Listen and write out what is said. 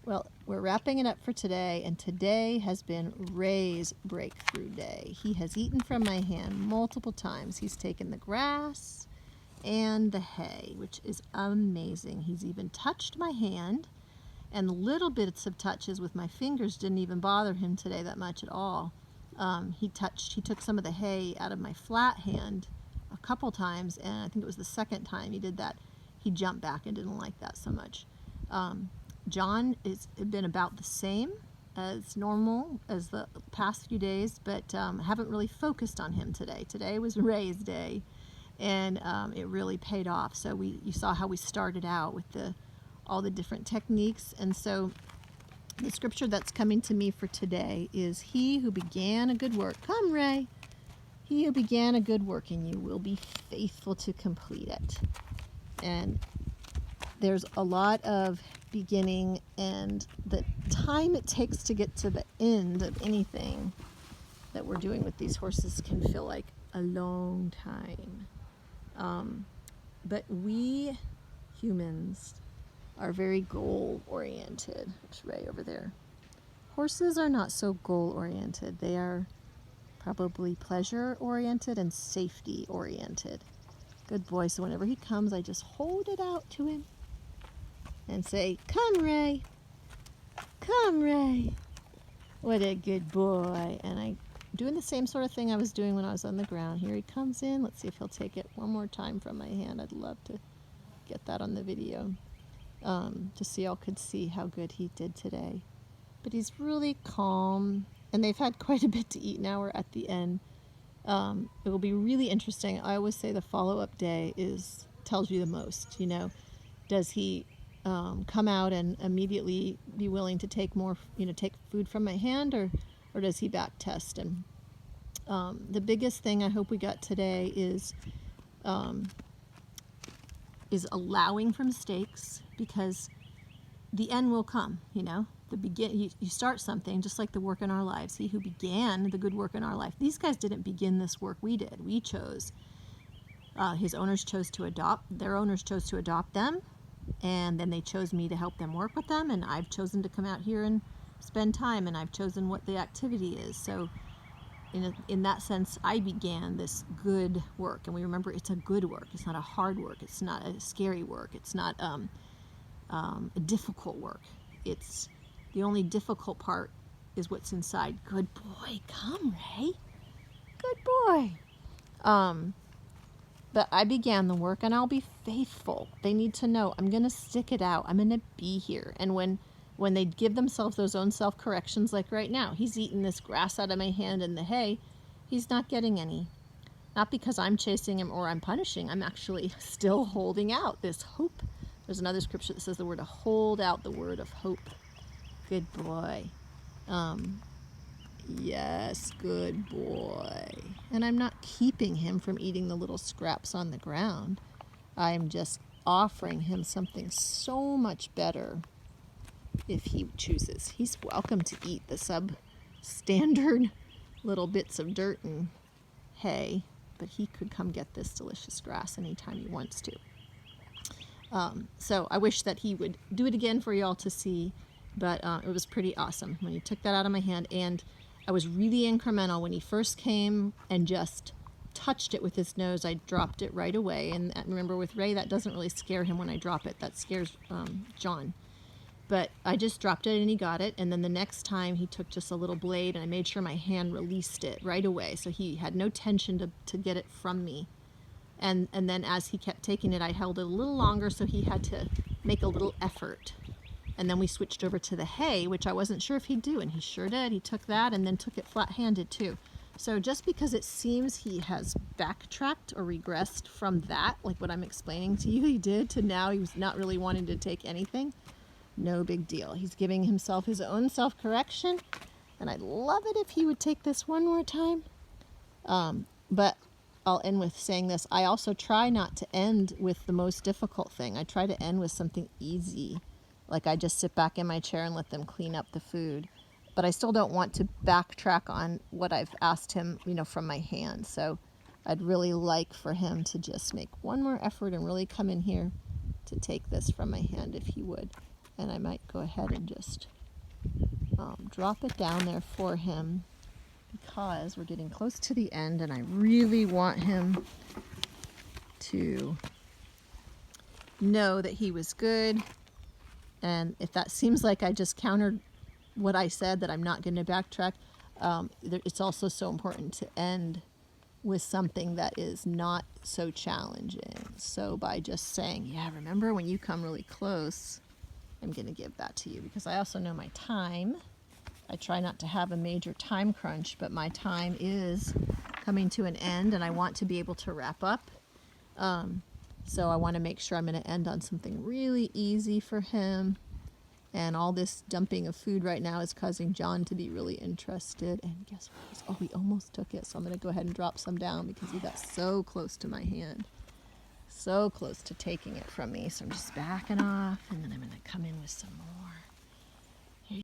Well, we're wrapping it up for today, and today has been Ray's breakthrough day. He has eaten from my hand multiple times. He's taken the grass and the hay, which is amazing. He's even touched my hand, and the little bits of touches with my fingers didn't even bother him today that much at all. He took some of the hay out of my flat hand a couple times, and I think it was the second time he did that. He jumped back and didn't like that so much. John has been about the same as normal as the past few days, but haven't really focused on him today. Today was Ray's day, and it really paid off. So you saw how we started out with all the different techniques, and so the scripture that's coming to me for today is, "He who began a good work," come Ray, "he who began a good work in you will be faithful to complete it." And there's a lot of beginning, and the time it takes to get to the end of anything that we're doing with these horses can feel like a long time. But we humans are very goal-oriented. There's Ray over there. Horses are not so goal-oriented. They are probably pleasure-oriented and safety-oriented. Good boy. So whenever he comes, I just hold it out to him and say, "Come, Ray. Come, Ray. What a good boy." And I'm doing the same sort of thing I was doing when I was on the ground. Here he comes in. Let's see if he'll take it one more time from my hand. I'd love to get that on the video, just so y'all could see how good he did today. But he's really calm, and they've had quite a bit to eat. Now we're at the end. It will be really interesting. I always say the follow-up day tells you the most. Does he come out and immediately be willing to take more, take food from my hand, or does he back test? And the biggest thing I hope we got today is allowing for mistakes, because the end will come. You start something, just like the work in our lives. He who began the good work in our life. These guys didn't begin this work. We did. We chose. His owners chose to adopt. Their owners chose to adopt them, and then they chose me to help them work with them. And I've chosen to come out here and spend time, and I've chosen what the activity is. So, in that sense, I began this good work. And we remember, it's a good work. It's not a hard work. It's not a scary work. It's not a difficult work. It's the only difficult part is what's inside. Good boy. Come, Ray. Good boy. But I began the work, and I'll be faithful. They need to know I'm going to stick it out. I'm going to be here. And when they give themselves those own self-corrections, like right now, he's eating this grass out of my hand and the hay, he's not getting any. Not because I'm chasing him or I'm punishing. I'm actually still holding out this hope. There's another scripture that says the word to hold out, the word of hope. Good boy. Yes, good boy. And I'm not keeping him from eating the little scraps on the ground. I'm just offering him something so much better if he chooses. He's welcome to eat the substandard little bits of dirt and hay, but he could come get this delicious grass anytime he wants to. So I wish that he would do it again for y'all to see, but it was pretty awesome when he took that out of my hand. And I was really incremental. When he first came and just touched it with his nose, I dropped it right away. And remember, with Ray, that doesn't really scare him when I drop it. That scares John. But I just dropped it and he got it. And then the next time he took just a little blade, and I made sure my hand released it right away. So he had no tension to get it from me. And then as he kept taking it, I held it a little longer, so he had to make a little effort. And then we switched over to the hay, which I wasn't sure if he'd do, and he sure did. He took that and then took it flat-handed too. So just because it seems he has backtracked or regressed from that, like what I'm explaining to you he did, to now he was not really wanting to take anything, no big deal. He's giving himself his own self-correction, and I'd love it if he would take this one more time. But I'll end with saying this. I also try not to end with the most difficult thing. I try to end with something easy. Like I just sit back in my chair and let them clean up the food. But I still don't want to backtrack on what I've asked him, from my hand. So I'd really like for him to just make one more effort and really come in here to take this from my hand if he would. And I might go ahead and just drop it down there for him, because we're getting close to the end and I really want him to know that he was good. And if that seems like I just countered what I said, that I'm not going to backtrack, it's also so important to end with something that is not so challenging. So by just saying, yeah, remember when you come really close, I'm going to give that to you, because I also know my time. I try not to have a major time crunch, but my time is coming to an end and I want to be able to wrap up. So I want to make sure I'm going to end on something really easy for him. And all this dumping of food right now is causing John to be really interested. And guess what? Oh, we almost took it. So I'm going to go ahead and drop some down because he got so close to my hand. So close to taking it from me. So I'm just backing off, and then I'm going to come